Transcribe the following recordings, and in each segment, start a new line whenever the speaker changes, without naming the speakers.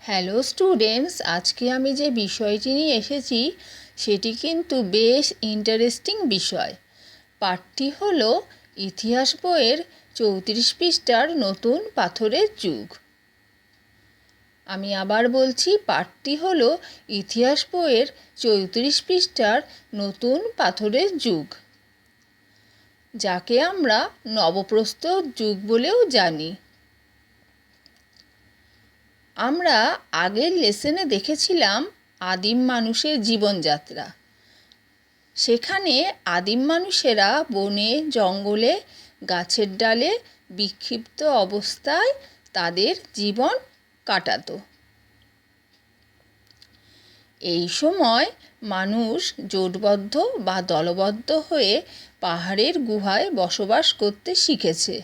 Hello students, আজকে আমি যে বিষয়টি নিয়ে এসেছি সেটি কিন্তু বেশ ইন্টারেস্টিং বিষয়। পাঠটি হলো ইতিহাস বইয়ের 34 পৃষ্ঠার নতুন পাথরের যুগ। আমি আবার বলছি, পাঠটি হলো ইতিহাস বইয়ের 34 পৃষ্ঠার নতুন পাথরের যুগ, যাকে আমরা নবপ্রস্তর যুগ বলেও জানি। আমরা আগের লেসনে দেখেছিলাম আদিম মানুষের জীবনযাত্রা। সেখানে আদিম মানুষেরা বনে জঙ্গলে গাছের ডালে বিক্ষিপ্ত অবস্থায় তাদের জীবন কাটাতো। এই সময় মানুষ জোটবদ্ধ বা দলবদ্ধ হয়ে পাহাড়ের গুহায় বসবাস করতে শিখেছে।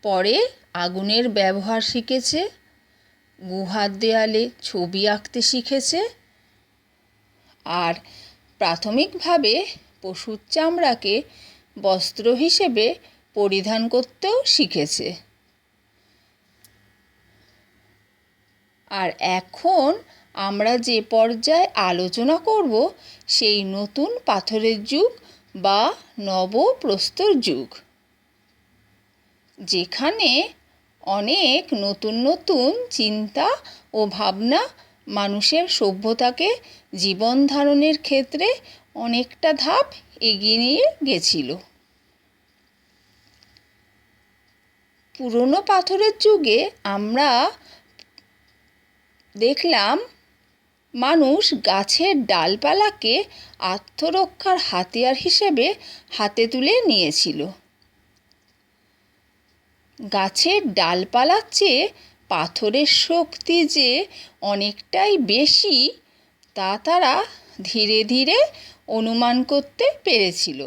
পরে আগুনের ব্যবহার শিখেছে, গুহার দেয়ালে ছবি আঁকতে শিখেছে, আর প্রাথমিকভাবে পশুর চামড়াকে বস্ত্র হিসেবে পরিধান করতেও শিখেছে। আর এখন আমরা যে পর্যায়ে আলোচনা করব সেই নতুন পাথরের যুগ বা নবপ্রস্তর যুগ, যেখানে অনেক নতুন নতুন চিন্তা ও ভাবনা মানুষের সভ্যতাকে জীবন ধারণের ক্ষেত্রে অনেকটা ধাপ এগিয়ে নিয়ে গেছিল। পুরনো পাথরের যুগে আমরা দেখলাম মানুষ গাছের ডালপালাকে আত্মরক্ষার হাতিয়ার হিসেবে হাতে তুলে নিয়েছিল। গাছের ডালপালার চেয়ে পাথরের শক্তি যে অনেকটাই বেশি, তা তারা ধীরে ধীরে অনুমান করতে পেরেছিল।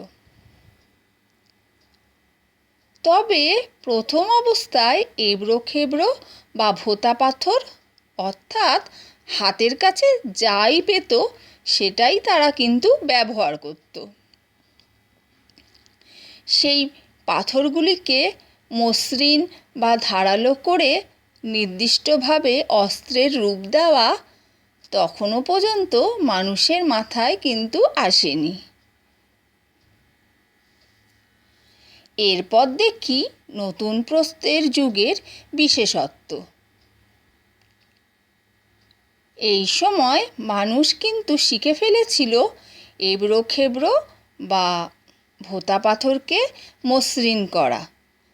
তবে প্রথম অবস্থায় এবড়ো খেবড়ো বা ভোঁতা পাথর, অর্থাৎ হাতের কাছে যাই পেত সেটাই তারা কিন্তু ব্যবহার করত। সেই পাথরগুলিকে মসৃণ বা ধারালো করে নির্দিষ্টভাবে অস্ত্রের রূপ দেওয়া তখনও পর্যন্ত মানুষের মাথায় কিন্তু আসেনি। এরপর দেখি নতুন প্রস্তর যুগের বিশেষত্ব। এই সময় মানুষ কিন্তু শিখে ফেলেছিল এবড়ো খেবড়ো বা ভোঁতা পাথরকে মসৃণ করা,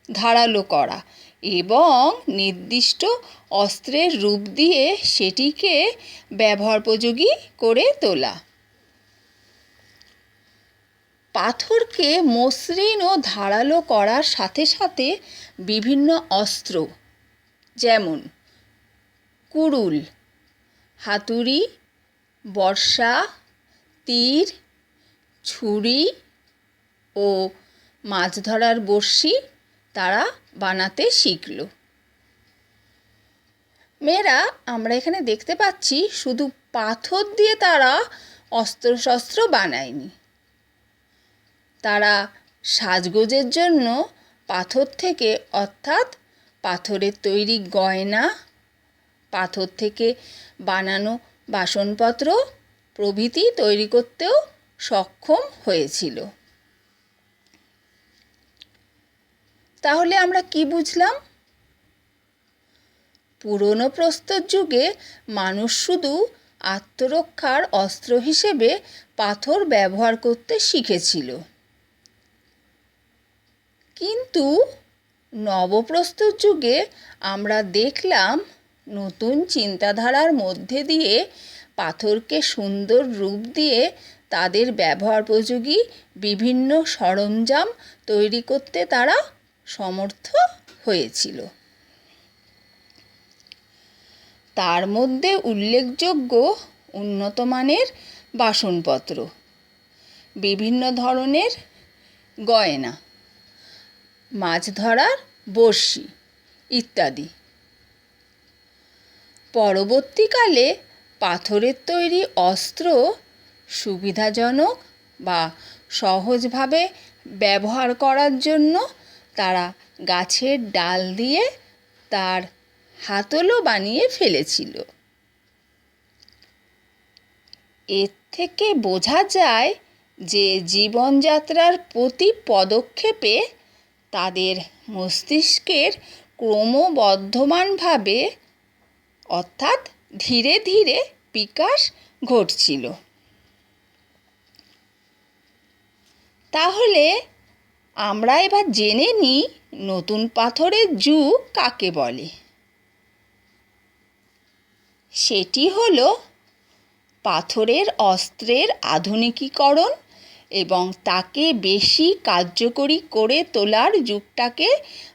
ধারালো করা এবং নির্দিষ্ট অস্ত্রের রূপ দিয়ে সেটিকে ব্যবহারোপযোগী করে তোলা। পাথরকে মসৃণ ও ধারালো করার সাথে সাথে বিভিন্ন অস্ত্র, যেমন কুড়ুল, হাতুড়ি, বর্শা, তীর, ছুরি ও মাছ ধরার বড়শি তারা বানাতে শিখল। মেয়েরা, আমরা এখানে দেখতে পাচ্ছি শুধু পাথর দিয়ে তারা অস্ত্রশস্ত্র বানায়নি, তারা সাজগোজের জন্য পাথর থেকে, অর্থাৎ পাথরের তৈরি গয়না, পাথর থেকে বানানো বাসনপত্র প্রভৃতি তৈরি করতেও সক্ষম হয়েছিল। তাহলে আমরা কি বুঝলাম? পুরনো প্রস্তর যুগে মানুষ শুধু আত্মরক্ষার অস্ত্র হিসেবে পাথর ব্যবহার করতে শিখেছিল, কিন্তু নবপ্রস্তর যুগে আমরা দেখলাম নতুন চিন্তাধারার মধ্যে দিয়ে পাথরকে সুন্দর রূপ দিয়ে তাদের ব্যবহারোপযোগী বিভিন্ন সরঞ্জাম তৈরি করতে তারা সমর্থ হয়েছিল। তার মধ্যে উল্লেখযোগ্য উন্নত মানের বাসনপত্র, বিভিন্ন ধরনের গয়না, মাছ ধরার বড়শি ইত্যাদি। পরবর্তীকালে পাথরের তৈরি অস্ত্র সুবিধাজনক বা সহজভাবে ব্যবহার করার জন্য তারা গাছের ডাল দিয়ে তার হাতলও বানিয়ে ফেলেছিল। এর থেকে বোঝা যায় যে জীবনযাত্রার প্রতি পদক্ষেপে তাদের মস্তিষ্কের ক্রমবর্ধমানভাবে অর্থাৎ ধীরে ধীরে বিকাশ ঘটছিল। তাহলে আমরা এবার জেনে নিই নতুন পাথরের যুগ কাকে বলে। সেটি হলো পাথরের অস্ত্রের আধুনিকীকরণ এবং তাকে বেশি কার্যকরী করে তোলার যুগটাকে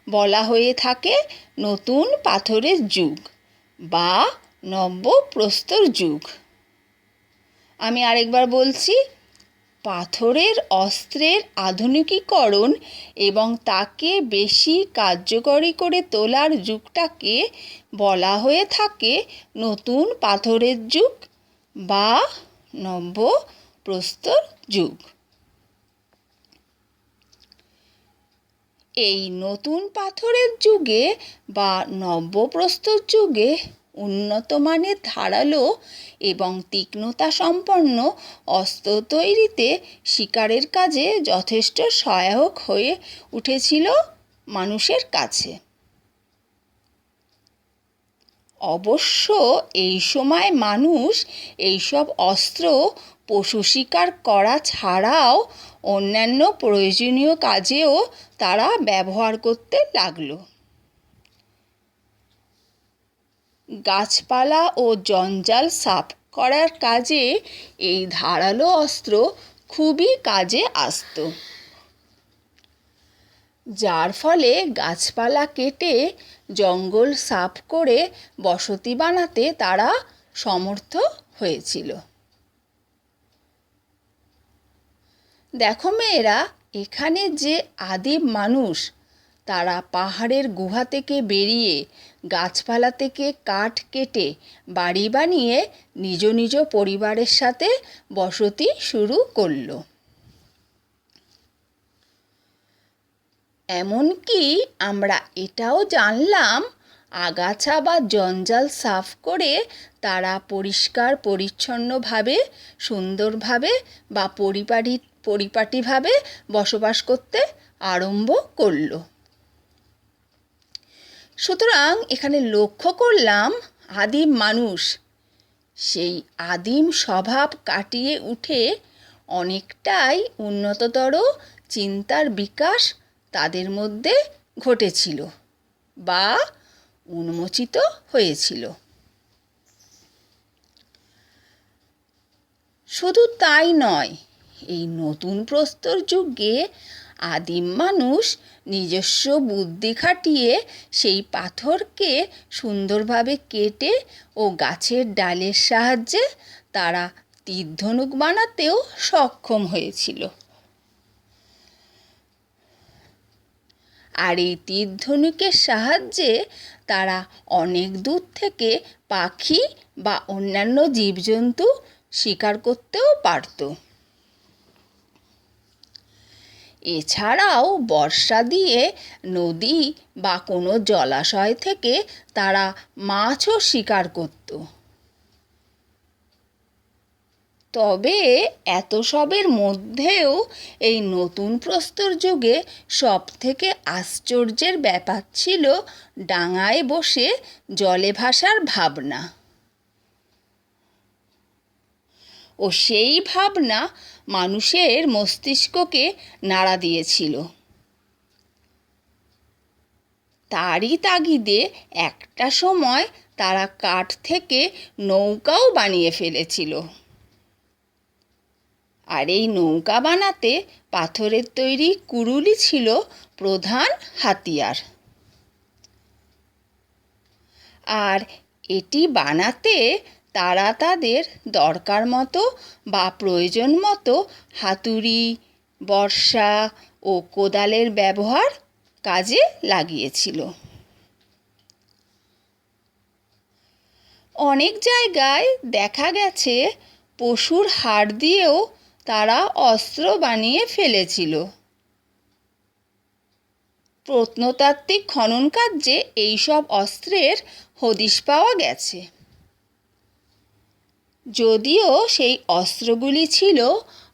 বলা হয়ে থাকে নতুন পাথরের যুগ বা নব্যপ্রস্তর যুগ। আমি আরেকবার বলছি, পাথরের অস্ত্রের আধুনিকীকরণ এবং তাকে বেশি কার্যকরী করে তোলার যুগটাকে বলা হয়ে থাকে নতুন পাথরের যুগ বা নব্যপ্রস্তর যুগ। এই নতুন পাথরের যুগে বা নব্যপ্রস্তর যুগে উন্নত মানের ধারালো এবং তীক্ষ্ণতা সম্পন্ন অস্ত্র তৈরিতে শিকারের কাজে যথেষ্ট সহায়ক হয়ে উঠেছিল মানুষের কাছে। অবশ্য এই সময় মানুষ এইসব অস্ত্র পশু শিকার করা ছাড়াও অন্যান্য প্রয়োজনীয় কাজেও তারা ব্যবহার করতে লাগলো। গাছপালা ও জঞ্জাল সাফ করার কাজে এই ধারালো অস্ত্র খুবই কাজে আসতো, যার ফলে গাছপালা কেটে জঙ্গল সাফ করে বসতি বানাতে তারা সমর্থ হয়েছিল। দেখো মেয়েরা, এখানে যে আদিম মানুষ তারা পাহাড়ের গুহা থেকে বেরিয়ে গাছপালা থেকে কাঠ কেটে বাড়ি বানিয়ে নিজ নিজ পরিবারের সাথে বসতি শুরু করলো। এমনকি আমরা এটাও জানলাম আগাছা বা জঞ্জাল সাফ করে তারা পরিষ্কার পরিচ্ছন্নভাবে সুন্দরভাবে বা পরিপাটিভাবে বসবাস করতে আরম্ভ করলো। সুতরাং এখানে লক্ষ্য করলাম আদিম মানুষ সেই আদিম স্বভাব কাটিয়ে উঠে অনেকটাই উন্নততর চিন্তার বিকাশ তাদের মধ্যে ঘটেছিল বা উন্মোচিত হয়েছিল। শুধু তাই নয়, এই নতুন প্রস্তর যুগে আদিম মানুষ নিজস্ব বুদ্ধি খাটিয়ে সেই পাথরকে সুন্দরভাবে কেটে ও গাছের ডালের সাহায্যে তারা তীর-ধনুক বানাতেও সক্ষম হয়েছিল। আর এই তীর-ধনুকের সাহায্যে তারা অনেক দূর থেকে পাখি বা অন্যান্য জীবজন্তু শিকার করতেও পারত। এছাড়াও বর্শা দিয়ে নদী বা কোনো জলাশয় থেকে তারা মাছও শিকার করত। তবে এত সবের মধ্যেও এই নতুন প্রস্তর যুগে সবথেকে আশ্চর্যের ব্যাপার ছিল ডাঙায় বসে জলে ভাসার ভাবনা। ও সেই ভাবনা মানুষের মস্তিষ্ককে নাড়া দিয়েছিল। তারই তাগিদে একটা সময় তারা কাঠ থেকে নৌকাও বানিয়ে ফেলেছিল। আর এই নৌকা বানাতে পাথরের তৈরি কুড়ুলি ছিল প্রধান হাতিয়ার। আর এটি বানাতে তারা তাদের দরকার মতো বা প্রয়োজন মতো হাতুড়ি, বর্শা ও কোদালের ব্যবহার কাজে লাগিয়েছিল। অনেক জায়গায় দেখা গেছে পশুর হাড় দিয়েও তারা অস্ত্র বানিয়ে ফেলেছিল। প্রত্নতাত্ত্বিক খনন কার্যে এইসব অস্ত্রের হদিশ পাওয়া গেছে, যদিও সেই অস্ত্রগুলি ছিল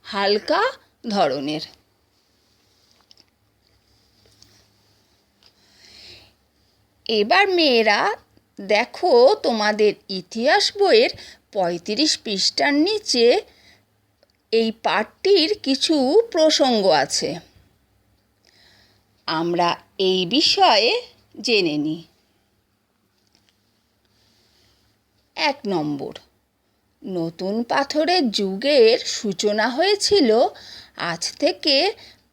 হালকা ধরনের। এবার মেয়েরা দেখো, তোমাদের ইতিহাস বইয়ের 35 পৃষ্ঠার নিচে এই পাঠটির কিছু প্রসঙ্গ আছে। আমরা এই বিষয়ে জেনে নিই। 1 নম্বর, নতুন পাথরের যুগের সূচনা হয়েছিল আজ থেকে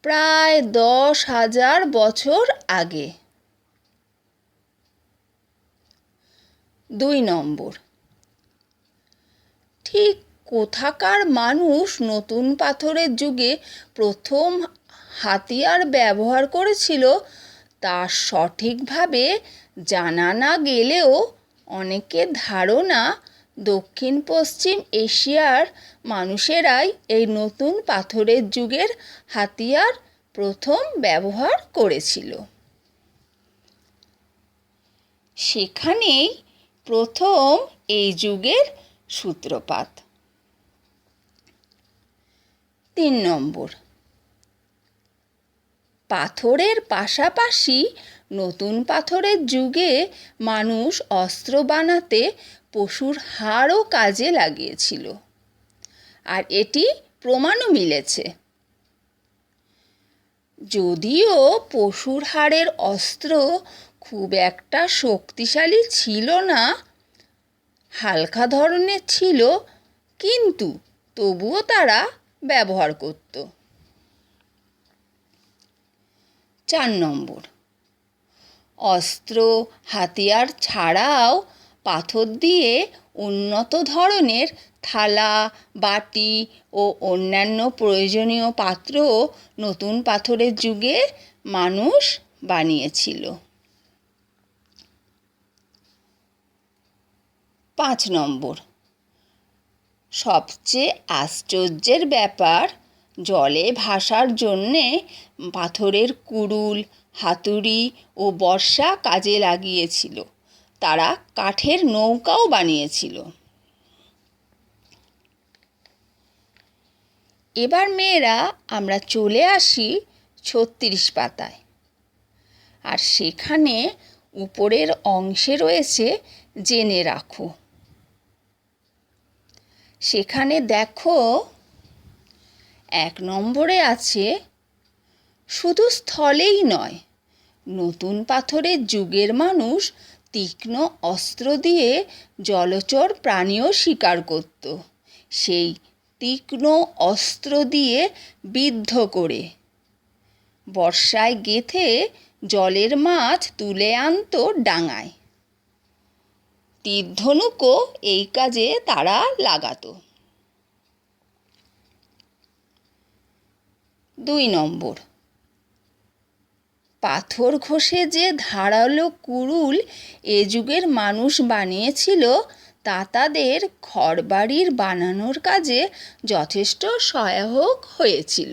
প্রায় 10,000 বছর আগে। 2 নম্বর, ঠিক কোথাকার মানুষ নতুন পাথরের যুগে প্রথম হাতিয়ার ব্যবহার করেছিল তা সঠিকভাবে জানা না গেলেও অনেকের ধারণা দক্ষিণ পশ্চিম এশিয়ার মানুষেরাই এই নতুন পাথরের যুগের হাতিয়ার প্রথম ব্যবহার করেছিল। সেখানেই প্রথম এই যুগের সূত্রপাত। 3 নম্বর, পাথরের পাশাপাশি নতুন পাথরের যুগে মানুষ অস্ত্র বানাতে পশুর হাড়ও কাজে লাগিয়েছিল, আর এটি প্রমাণও মিলেছে। যদিও পশুর হাড়ের অস্ত্র খুব একটা শক্তিশালী ছিল না, হালকা ধরনের ছিল, কিন্তু তবুও তারা ব্যবহার করত। 4 নম্বর, অস্ত্র হাতিয়ার ছাড়াও পাথর দিয়ে উন্নত ধরনের থালা, বাটি ও অন্যান্য প্রয়োজনীয় পাত্রও নতুন পাথরের যুগে মানুষ বানিয়েছিল। 5 নম্বর, সবচেয়ে আশ্চর্যের ব্যাপার, জলে ভাসার জন্যে পাথরের কুড়ুল, হাতুড়ি ও বর্শা কাজে লাগিয়েছিল। তারা কাঠের নৌকাও বানিয়েছিল। এবার মেয়েরা আমরা চলে আসি 36 পাতায়, আর সেখানে উপরের অংশে রয়েছে জেনে রাখো। সেখানে দেখো 1 নম্বরে আছে, শুধু স্থলেই নয়, নতুন পাথরের যুগের মানুষ তীক্ষ্ণ অস্ত্র দিয়ে জলচর প্রাণীও শিকার করত। সেই তীক্ষ্ণ অস্ত্র দিয়ে বিদ্ধ করে বর্শায় গেঁথে জলের মাছ তুলে আনত ডাঙায়। তীর-ধনুকও এই কাজে তারা লাগাতো। 2 নম্বর, পাথর ঘষে যে ধারালো কুড়ুল এ যুগের মানুষ বানিয়েছিল তা তাদের ঘরবাড়ির বানানোর কাজে যথেষ্ট সহায়ক হয়েছিল।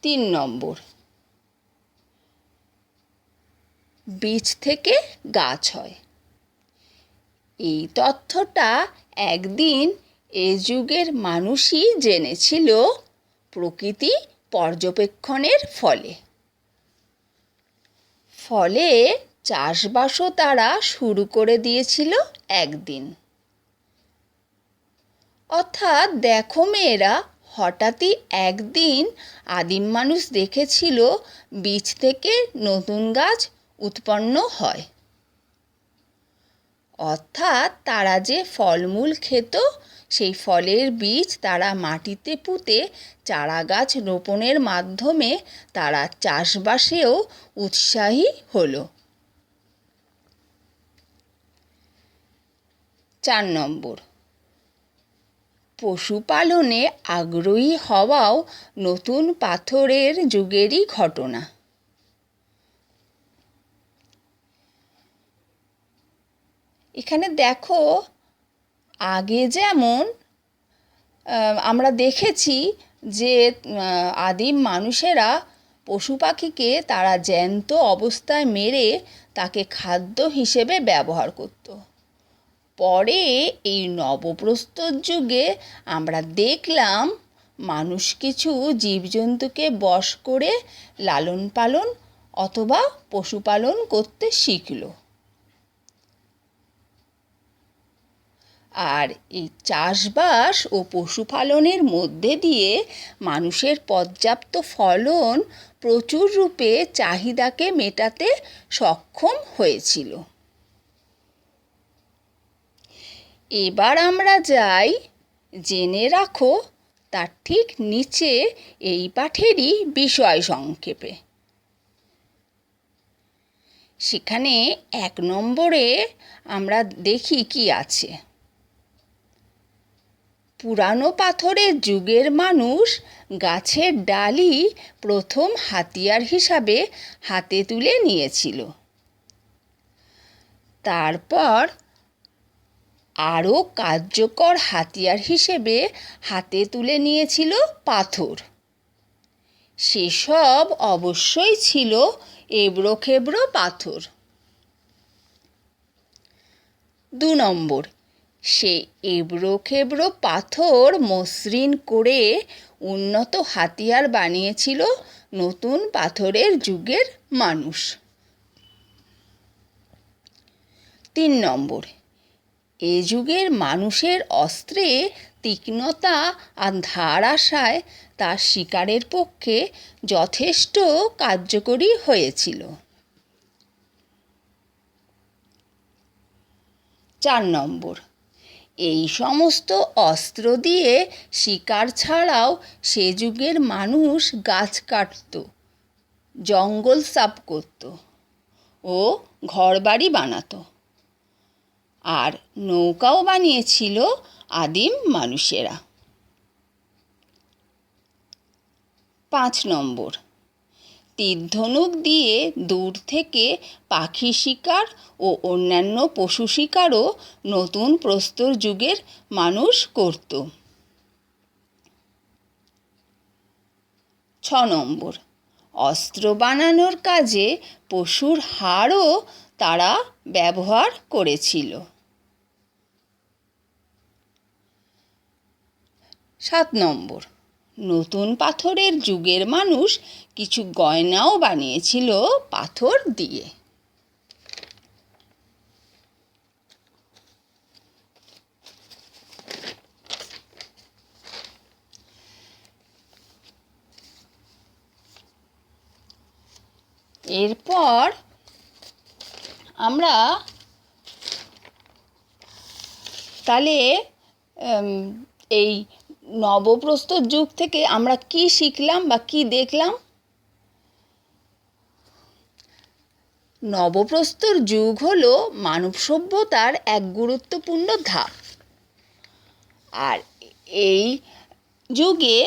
3 নম্বর, বীজ থেকে গাছ হয়। এই তথ্যটা একদিন এ যুগের মানুষই জেনেছিল প্রকৃতি পর্যবেক্ষণের ফলে চাষবাসও তারা শুরু করে দিয়েছিল একদিন। অর্থাৎ দেখো মেয়েরা, হঠাৎই একদিন আদিম মানুষ দেখেছিল বীজ থেকে নতুন গাছ উৎপন্ন হয়। অর্থাৎ তারা যে ফলমূল খেত, সেই ফলের বীজ তারা মাটিতে পুঁতে চারা গাছ রোপণের মাধ্যমে তারা চাষবাসেও উৎসাহী হলো। 4 নম্বর, পশুপালনে আগ্রহী হওয়াও নতুন পাথরের যুগেরই ঘটনা। এখানে দেখো, আগে যেমন আমরা দেখেছি যে আদিম মানুষেরা পশু পাখিকে তারা জ্যান্ত অবস্থায় মেরে তাকে খাদ্য হিসেবে ব্যবহার করত। পরে এই নবপ্রস্তর যুগে আমরা দেখলাম মানুষ কিছু জীবজন্তুকে বশ করে লালন পালন অথবা পশুপালন করতে শিখল। আর এই চাষবাস ও পশুপালনের মধ্যে দিয়ে মানুষের পর্যাপ্ত ফলন প্রচুর রূপে চাহিদাকে মেটাতে সক্ষম হয়েছিল। এবার আমরা যাই জেনে রাখো তার ঠিক নিচে এই পাঠেরই বিষয় সংক্ষেপে। সেখানে 1 নম্বরে আমরা দেখি কি আছে। পুরানো পাথরের যুগের মানুষ গাছের ডালই প্রথম হাতিয়ার হিসাবে হাতে তুলে নিয়েছিল। তারপর আরও কার্যকর হাতিয়ার হিসেবে হাতে তুলে নিয়েছিল পাথর। সেসব অবশ্যই ছিল এবড়োখেবড়ো পাথর। 2 নম্বর, সে এবড়োখেবড়ো পাথর মসৃণ করে উন্নত হাতিয়ার বানিয়েছিল নতুন পাথরের যুগের মানুষ। 3 নম্বর, এ যুগের মানুষের অস্ত্রে তীক্ষ্ণতা আর ধার আসায় তা শিকারের পক্ষে যথেষ্ট কার্যকরী হয়েছিল। 4 নম্বর, এই সমস্ত অস্ত্র দিয়ে শিকার ছাড়াও সে যুগের মানুষ গাছ কাটত, জঙ্গল সাফ করত ও ঘরবাড়ি বানাতো। আর নৌকাও বানিয়েছিল আদিম মানুষেরা। 5 নম্বর, তীর-ধনুক দিয়ে দূর থেকে পাখি শিকার ও অন্যান্য পশু শিকারও নতুন প্রস্তর যুগের মানুষ করত। 6 নম্বর, অস্ত্র বানানোর কাজে পশুর হাড়ও তারা ব্যবহার করেছিল। 7 নম্বর, নতুন পাথরের যুগের মানুষ কিছু গয়নাও বানিয়েছিল পাথর দিয়ে। এরপর আমরা তাহলে এই নবপ্রস্তর যুগ থেকে আমরা কি শিখলাম বা কি দেখলাম? নবপ্রস্তর যুগ হলো মানব সভ্যতার এক গুরুত্বপূর্ণ ধাপ। আর এই যুগে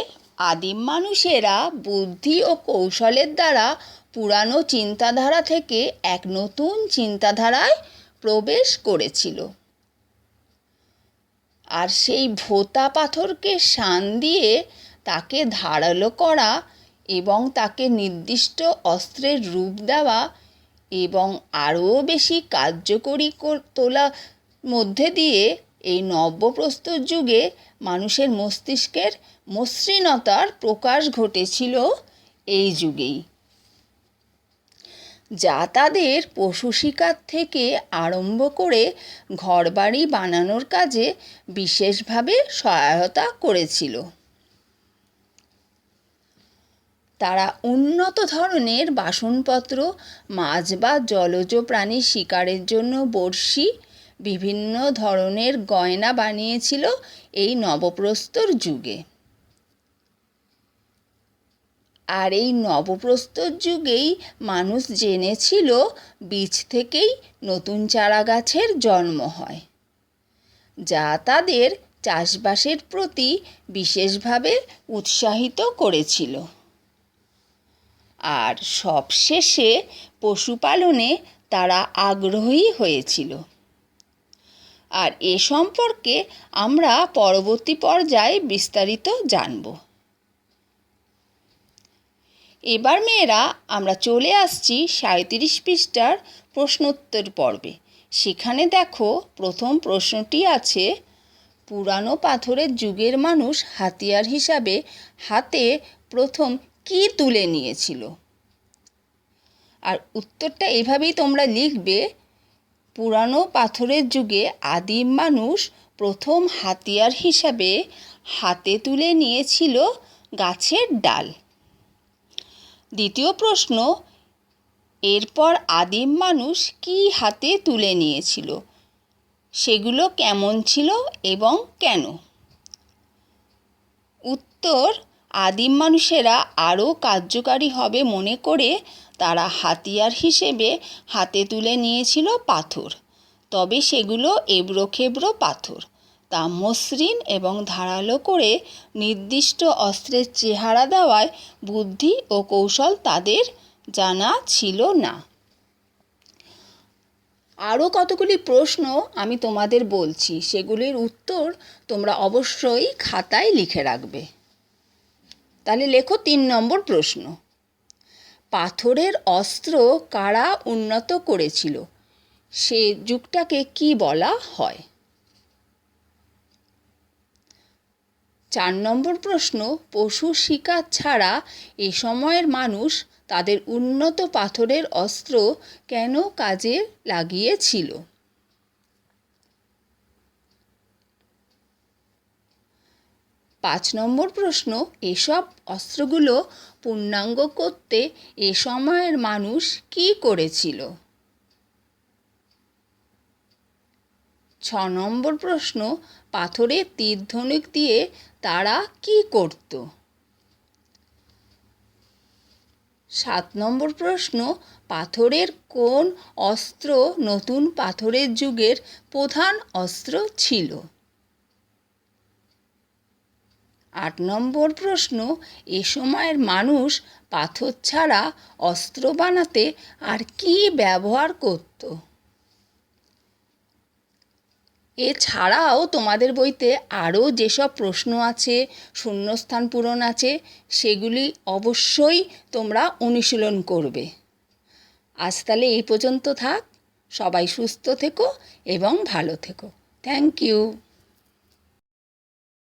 আদিম মানুষেরা বুদ্ধি ও কৌশলের দ্বারা পুরানো চিন্তাধারা থেকে এক নতুন চিন্তাধারায় প্রবেশ করেছিল। আর সেই ভোঁতা পাথরকে শান দিয়ে তাকে ধারালো করা এবং তাকে নির্দিষ্ট অস্ত্রের রূপ দেওয়া এবং আরও বেশি কার্যকরী তোলার মধ্যে দিয়ে এই নব্যপ্রস্তর যুগে মানুষের মস্তিষ্কের মসৃণতার প্রকাশ ঘটেছিল এই যুগেই, যা তাদের পশু শিকার থেকে আরম্ভ করে ঘরবাড়ি বানানোর কাজে বিশেষভাবে সহায়তা করেছিল। তারা উন্নত ধরনের বাসনপত্র, মাছ বা জলজ প্রাণী শিকারের জন্য বড়শি, বিভিন্ন ধরনের গয়না বানিয়েছিল এই নবপ্রস্তর যুগে। আর এই নবপ্রস্তর যুগেই মানুষ জেনেছিল বীজ থেকেই নতুন চারা গাছের জন্ম হয়, যা তাদের চাষবাসের প্রতি বিশেষভাবে উৎসাহিত করেছিল। আর সবশেষে পশুপালনে তারা আগ্রহী হয়েছিল। আর এ সম্পর্কে আমরা পরবর্তী পর্যায়ে বিস্তারিত জানব। এবার মেয়েরা আমরা চলে আসছি 37 পৃষ্ঠার প্রশ্নোত্তর পর্বে। সেখানে দেখো প্রথম প্রশ্নটি আছে, পুরানো পাথরের যুগের মানুষ হাতিয়ার হিসাবে হাতে প্রথম কি তুলে নিয়েছিল? আর উত্তরটা এভাবেই তোমরা লিখবে, পুরানো পাথরের যুগে আদিম মানুষ প্রথম হাতিয়ার হিসাবে হাতে তুলে নিয়েছিল গাছের ডাল। দ্বিতীয় প্রশ্ন, এরপর আদিম মানুষ কি হাতে তুলে নিয়েছিল? সেগুলো কেমন ছিল এবং কেন? উত্তর, আদিম মানুষেরা আরও কার্যকারী হবে মনে করে তারা হাতিয়ার হিসেবে হাতে তুলে নিয়েছিল পাথর। তবে সেগুলো এবড়োখেবড়ো পাথর। তা মসৃণ এবং ধারালো করে নির্দিষ্ট অস্ত্রের চেহারা দেওয়ায় বুদ্ধি ও কৌশল তাদের জানা ছিল না। আরও কতগুলি প্রশ্ন আমি তোমাদের বলছি, সেগুলির উত্তর তোমরা অবশ্যই খাতায় লিখে রাখবে। তাহলে লেখো 3 নম্বর প্রশ্ন, পাথরের অস্ত্র কারা উন্নত করেছিল? সে যুগটাকে কি বলা হয়? 4 নম্বর প্রশ্ন, পশু শিকার ছাড়া এ সময়ের মানুষ তাদের উন্নত পাথরের অস্ত্র কেন কাজে লাগিয়েছিল? 5 নম্বর প্রশ্ন, এসব অস্ত্রগুলো পূর্ণাঙ্গ করতে এ সময়ের মানুষ কি করেছিল? 6 নম্বর প্রশ্ন, পাথরের তীর ধনুক দিয়ে তারা কি করত? 7 নম্বর প্রশ্ন, পাথরের কোন অস্ত্র নতুন পাথরের যুগের প্রধান অস্ত্র ছিল? 8 নম্বর প্রশ্ন, এ সময়ের মানুষ পাথর ছাড়া অস্ত্র বানাতে আর কি ব্যবহার করত? এছাড়াও তোমাদের বইতে আরও যেসব প্রশ্ন আছে, শূন্যস্থান পূরণ আছে, সেগুলি অবশ্যই তোমরা অনুশীলন করবে। আজ তাহলে এই পর্যন্ত থাক। সবাই সুস্থ থেকো এবং ভালো থেকো। Thank you.